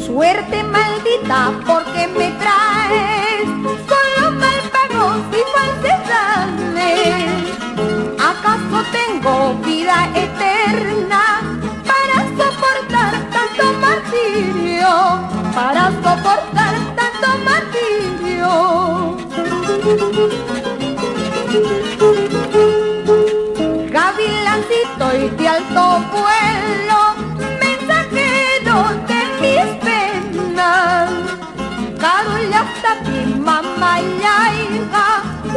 Suerte maldita, porque me traes solo malpagos y falsedades. ¿Acaso tengo vida eterna para soportar tanto martirio? Para soportar tanto martirio. Gavilancito y de alto vuelo, mensajero de mis penas, Karullaktapi mamayayga,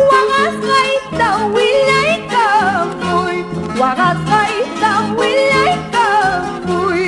wagasgaita wilaykamuy, wagasgaita wilaykamuy.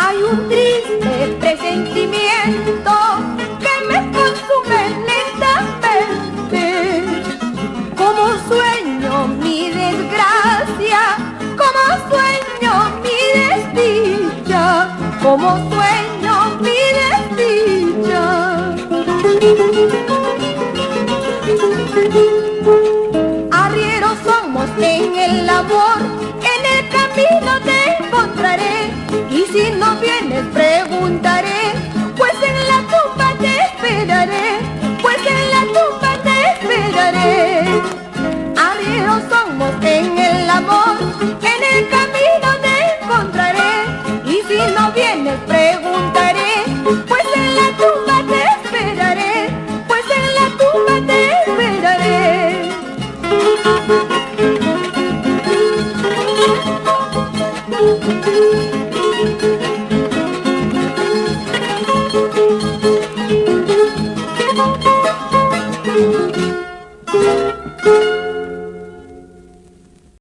Hay un triste presentimiento que me consume lentamente, como sueño mi desgracia, como sueño mi desdicha, como sueño mi desdicha. Arrieros somos en el amor,